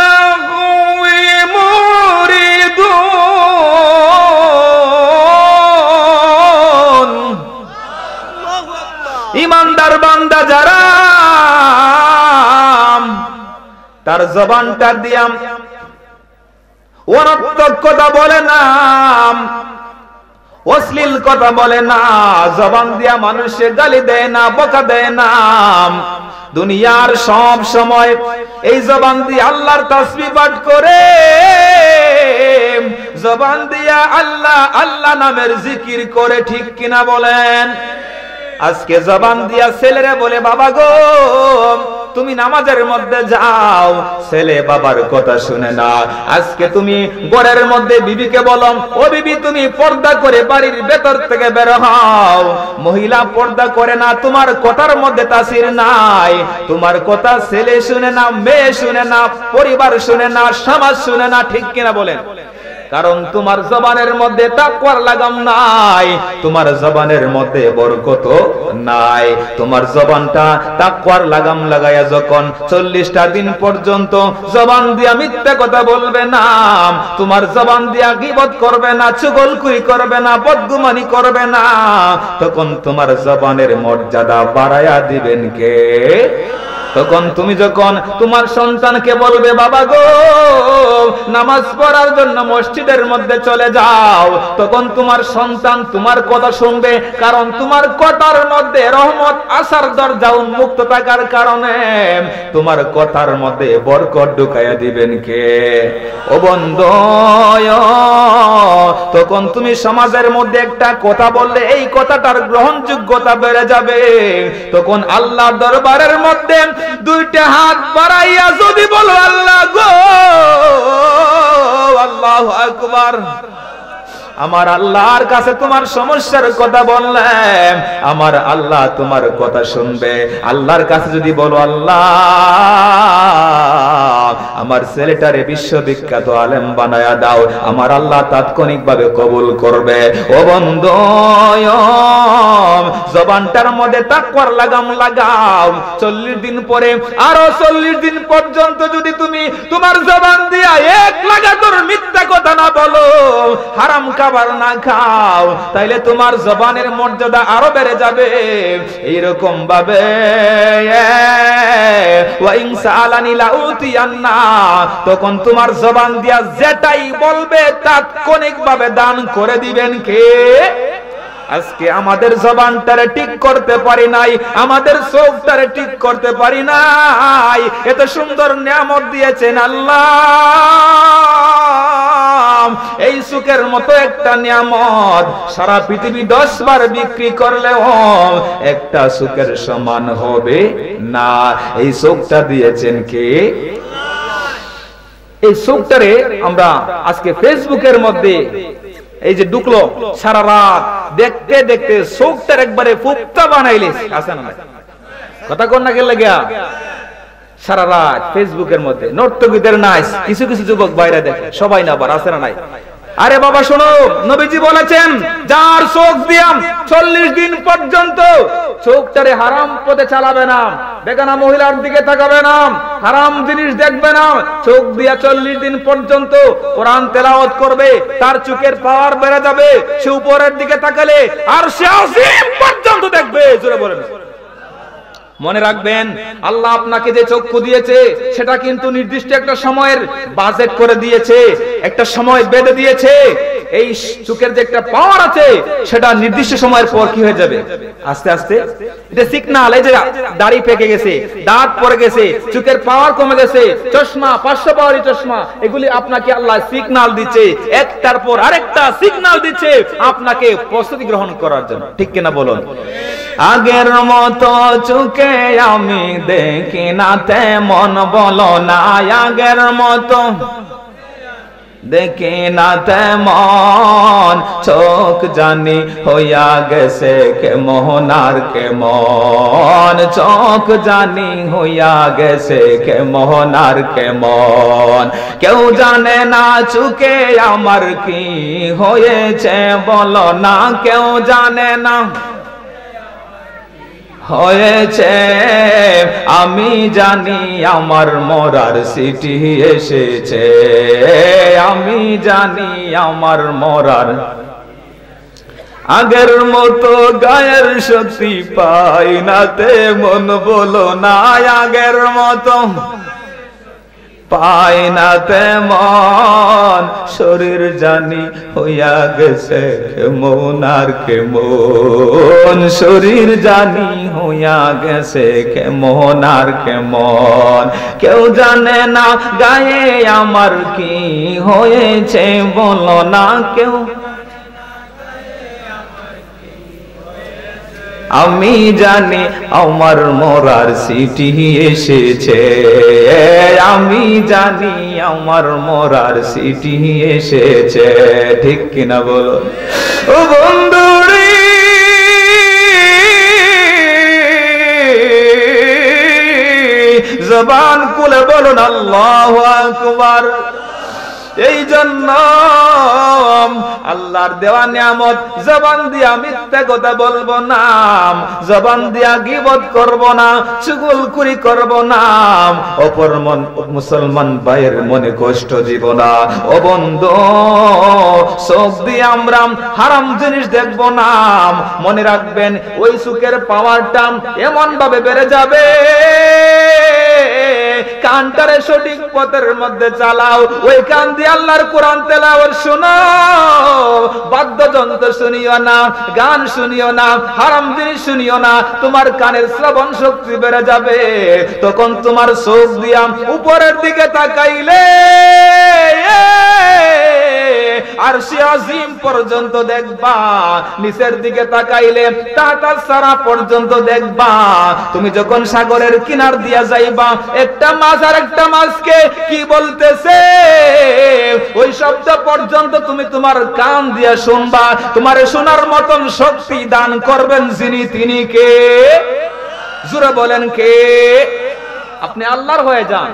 A: লাগুই মুরিদুন। ঈমানদার বান্দা যারা তার জবানটা দিয়া অনর্থক কথা বলে না, অশ্লীল কথা বলে না, জবান দিয়া মানুষে গালি দেয় না, বকা দেয় না। দুনিয়ার সব সময় এই জবান দিয়ে আল্লাহর তাসবিহ পাঠ করে, জবান দিয়া আল্লাহ আল্লাহ নামের জিকির করে, ঠিক কিনা বলেন? আজকে জবান দিয়া ছেলেরা বলে, বাবা গো তুমি নামাজের মধ্যে যাও, ছেলে বাবার কথা শুনে না। আজকে তুমি ঘরের মধ্যে বিবিকে বলো, ও বিবি তুমি পর্দা করে বাড়ির ভেতর থেকে বের হও। মহিলা পর্দা করে না, তোমার কথার মধ্যে তাসির নাই। তোমার কথা ছেলে শুনে না, মেয়ে শুনে না, পরিবার শুনে না, সমাজ শুনে না। ঠিক কিনা বলেন? কারণ তোমার জবানের মধ্যে তাকওয়ার লাগাম নাই, তোমার জবানের মধ্যে বরকত নাই। তোমার জবানটা তাকওয়ার লাগাম লাগায়া যখন 40টা দিন পর্যন্ত জবান দিয়া মিথ্যা কথা বলবে না, তোমার জবান দিয়া গীবত করবে না, চুগলখুরি করবে না, বদগুমানি করবে না, তখন তোমার জবানের মর্যাদা বাড়ায়া দিবেন কে? তখন তুমি যখন তোমার সন্তানকে বলবে, বাবা গো নামাজ পড়ার জন্য মসজিদের মধ্যে চলে যাও, তখন তোমার সন্তান তোমার কথা শুনবে। কারণ তোমার কথার মধ্যে রহমত আসার দরজা উন্মুক্ত থাকার কারণে তোমার কথার মধ্যে বরকত ঢুকাইয়া দিবেন কে? ও বন্ধু, তখন তুমি সমাজের মধ্যে একটা কথা বললে এই কথাটার গ্রহণযোগ্যতা বেড়ে যাবে। তখন আল্লাহর দরবারের মধ্যে দুইটা হাত বাড়াইয়া যদি বলো, আল্লাহ গো, আল্লাহু আকবার, আমার আল্লাহর কাছে তোমার সমস্যার কথা বললাম, আমার আল্লাহ তোমার কথা শুনবে। আল্লাহর কাছে যদি বলো, আল্লাহ আমার ছেলেটারে বিশ্ববিখ্যাত আলেম বানায়া দাও, আমার আল্লাহ তাৎক্ষণিকভাবে কবুল করবে। ও বন্ধু, জবানটার মধ্যে তাকওয়ার লাগাম লাগাও। 40 দিন পরে আরো 40 দিন পর্যন্ত যদি তুমি তোমার জবান দিয়া এক লাগাতার মিথ্যা কথা না বলো, হারাম খাবার না খাও, তাইলে তোমার জবানের মর্যাদা আরো বেড়ে যাবে। এইরকম ভাবে ওয়া ইন সাআলানি লাউতিয়ান্না, তখন তোমার জবান দিয়া যেটাই বলবে তাৎক্ষণিকভাবে দান করে দিবেন কে? আজকে আমাদের জবানটারে ঠিক করতে পারি নাই, আমাদের চোখটারে ঠিক করতে পারি নাই। এত সুন্দর নিয়ামত দিয়েছেন আল্লাহ, এই চোখের মতো একটা নিয়ামত সারা পৃথিবী 10 বার বিক্রি করলেও একটা চোখের সমান হবে না। এই চোখটা দিয়েছেন কে? এই চোখটারে আমরা আজকে ফেসবুকের মধ্যে এই যে ঢুকলো, সারা রাত দেখতে দেখতে চোখটার একবারে ফুপতা বানাইলিস, আছে না? কথা কোন না গেলে গিয়া সারা রাত ফেসবুকের মধ্যে নর্তকীদের নাচ, কিছু কিছু যুবক বাইরে দেখে, সবাই না আবার, আছে না নাই? আরে বাবা শোনো, নবীজি বলেছেন যার চোখ দিয়া 40 দিন পর্যন্ত চোখটারে হারাম পথে চালাবে না, বেগানা মহিলার দিকে তাকাবে না, হারাম জিনিস দেখবে না, চোখ দিয়া 40 দিন পর্যন্ত কোরআন তেলাওয়াত করবে, তার চোখের পাওয়ার বেড়ে যাবে। সে উপরের দিকে তাকালে আর সে আসিম পর্যন্ত দেখবে। জোরে বলেন। মনে রাখবেন, আল্লাহ আপনাকে যে চক্ষু দিয়েছে সেটা কিন্তু নির্দিষ্ট একটা সময়ের বাজেট করে দিয়েছে, একটা সময় বেঁধে দিয়েছে। এই চোখের যে একটা পাওয়ার আছে সেটা নির্দিষ্ট সময়ের পর কি হয়ে যাবে, আস্তে আস্তে এটা সিগন্যাল। এই যে দাড়ি পেকে গেছে, দাঁত পড়ে গেছে, চোখের পাওয়ার কমে গেছে, চশমা 500 পাওয়ারি চশমা, এগুলি আপনাকে আল্লাহ সিগন্যাল দিচ্ছে, একটার পর আরেকটা সিগন্যাল দিচ্ছে আপনাকে প্রস্তুতি গ্রহণ করার জন্য। ঠিক কিনা বলুন? আগের মতো চোখে আমি দেখি না তেমন বলো না, আগের মতো দেখি না তেমন, চোখ জানি হইয়া গেছে কেমন আর কেমন, চোখ জানি হইয়া গেছে কেমন আর কেমন। কেউ জানে না চোখে আমার কি হয়েছে বলো না, কেউ জানে না হয়েছে। আমি জানি আমার মরার সিটি এসেছে, আমি জানি আমার মরার। আগের মতো গায়ের শক্তি পাই না তেমন বলো না, আগের মতো পাই না তেমন, শরীর জানি হইয়া গেছে কেমন আর কেমন, শরীর জানি হইয়া গেছে কেমন আর কেমন। কেউ জানে না গায়ে আমার কি হয়েছে বলো না, কেউ আমি জানি আমার মরার সিটি এসেছে, আমি জানি আমার মরার সিটি এসেছে। ঠিক কিনা বলো ও বন্ধুরে? জবান খুলে বলুন আল্লাহু আকবার। এই জন্য আল্লাহর দেওয়া নিয়ামত, জবান দিয়া মিথ্যা কথা বলবো না, জবান দিয়া গীবত করব না, চুগলখুরি করব না, অপর মুসলমান ভাইয়ের মনে কষ্ট দিব না। ও বন্ধু, চোখ দিয়ে আমরা হারাম জিনিস দেখব না। মনে রাখবেন ওই চোখের পাওয়ারটা এমন ভাবে বেড়ে যাবে, কানটারে সঠিক পথের মধ্যে চালাও, ওই কান দিয়ে আল্লাহর কোরআন তেলাওয়াত শোনো, বাদ্যযন্ত্র শুনিও না, গান শুনিও না, হারাম জিনিস শুনিও না। তোমার কানের শ্রবণ শক্তি বেড়ে যাবে। তখন তোমার চোখ দিয়া উপরের দিকে তাকাইলে আরশে আজিম পর্যন্ত দেখবা, নিচের দিকে তাকাইলে টাটা সারা পর্যন্ত দেখবা। তুমি যখন সাগরের কিনার দিয়া যাইবা, একটা মাছ আর একটা মাছকে কি বলতেছে ওই শব্দ পর্যন্ত তুমি তোমার কান দিয়া শুনবা। তোমার শোনার মতন শক্তি দান করবেন যিনি, তিনি কে? জোরে বলেন কে? আপনি আল্লাহর হয়ে যান।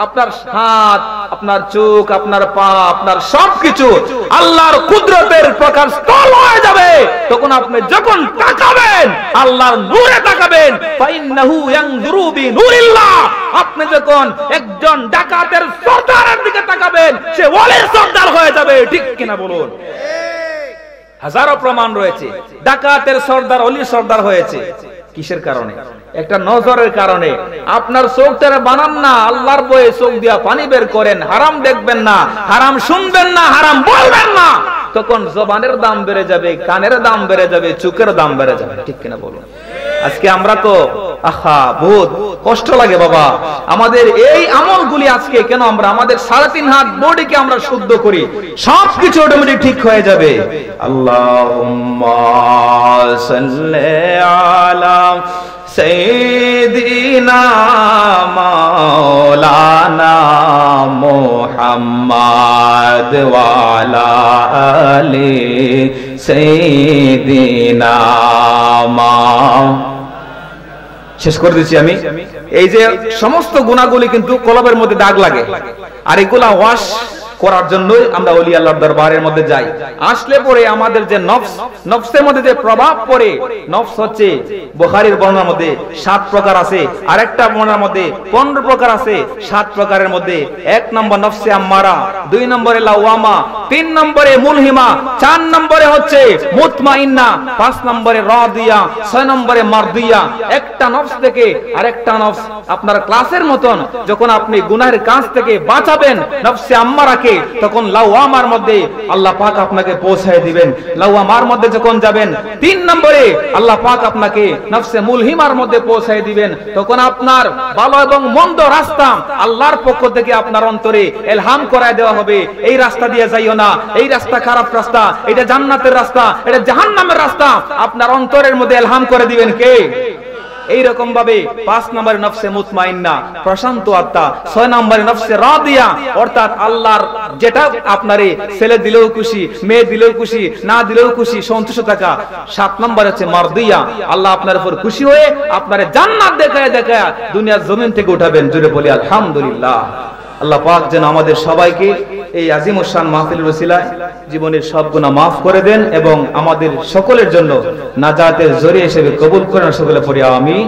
A: আপনার হাত, আপনার চোখ, আপনার পা, আপনার সবকিছু আল্লাহর কুদরতের প্রকাশ স্থল হয়ে যাবে। তখন আপনি যখন তাকাবেন আল্লাহর নূরে তাকাবেন। ফাইন্নাহু ইয়ানজুরু বিনূরিল্লাহ। আপনি যখন একজন ডাকাতের সর্দারের দিকে তাকাবেন, সে ওলির সর্দার হয়ে যাবে। ঠিক কিনা বলুন? হাজারো প্রমাণ রয়েছে ডাকাতের সর্দার ওলির সর্দার হয়েছে। কিসের কারণে? একটা নজরের কারণে। আপনার চোখটারে বানান না, আল্লাহর ভয়ে চোখ দিয়া পানি বের করেন। হারাম দেখবেন না, হারাম শুনবেন না, হারাম বলবেন না। তখন জবানের দাম বেড়ে যাবে, কানের দাম বেড়ে যাবে, চোখের দাম বেড়ে যাবে। ঠিক কিনা বলুন? আজকে আমরা তো বহুত কষ্ট লাগে বাবা আমাদের এই আমলগুলি। আজকে কেন আমরা আমাদের 3.5 হাত বডিকে আমরা শুদ্ধ করি, সবকিছু অটোমেটিক ঠিক হয়ে যাবে। আল্লাহুম্মা সাল্লি আলা সাইয়্যিদিনা মাওলানা মুহাম্মাদ ওয়া আলা আলি সাইয়্যিদিনা শেষ করে দিচ্ছি আমি। এই যে সমস্ত গুনাহগুলি কিন্তু কলবের মধ্যে দাগ লাগে, আর এগুলা ওয়াশ করার জন্যই আমরা ওলি আল্লাহর দরবারের মধ্যে যাই। আসলে পরে আমাদের যে নফসের মধ্যে যে প্রভাব পড়ে, নফস হচ্ছে বুখারীর বর্ণনার মধ্যে 7 প্রকার আছে, আরেকটা বর্ণনার মধ্যে 15 প্রকার আছে। 7 প্রকারের মধ্যে 1 নম্বর নফসে আম্মারা, 2 নম্বরে লাওয়ামা, 3 নম্বরে মুলহিমা, 4 নম্বরে হচ্ছে মুতমাইন্না, 5 নম্বরে রাদিয়া, 6 নম্বরে মারদিয়া। একটা নফস থেকে আরেকটা নফস আপনার ক্লাসের মতন যখন আপনি গুনাহের কাজ থেকে বাঁচাবেন নফসে আম্মারাকে, তখন লাওয়ামার মধ্যে আল্লাহ পাক আপনাকে পৌঁছায় দিবেন। লাওয়ামার মধ্যে যখন যাবেন 3 নম্বরে আল্লাহ পাক আপনাকে নফসে মুলহিমার মধ্যে পৌঁছায় দিবেন। তখন আপনার ভালো এবং মন্দ রাস্তা আল্লাহর পক্ষ থেকে আপনার অন্তরে ইলহাম করায় দেওয়া হবে। এই রাস্তা দিয়ে যাইও না, এই রাস্তা খারাপ রাস্তা, এটা জান্নাতের রাস্তা, এটা জাহান্নামের রাস্তা। আপনার অন্তরের মধ্যে ইলহাম করে দিবেন কে? এইরকম ভাবে 5 নম্বরে নফসে মুতমাইন্না, প্রশান্ত আত্মা। 6 নম্বরে নফসে রাদিয়া, অর্থাৎ আল্লাহর যেটা আপনারে ছেলে দিলেও খুশি, মেয়ে দিলেও খুশি, না দিলেও খুশি, সন্তুষ্ট থাকা। 7 নম্বরে হচ্ছে মারদিয়া, আল্লাহ আপনার উপর খুশি হয়ে আপনারে জান্নাত দেখায় দেখায় দুনিয়ার জমিন থেকে উঠাবেন। জোরে বলি আলহামদুলিল্লাহ। আল্লাহ পাক যেন আমাদের সবাইকে এই আজিমুশ শান মাহফিলের ওসিলায় জীবনের সব গুনাহ মাফ করে দেন এবং আমাদের সকলের জন্য নাজাতের জরিয়া হিসেবে কবুল করেন। সকলে পড়ি আমিন।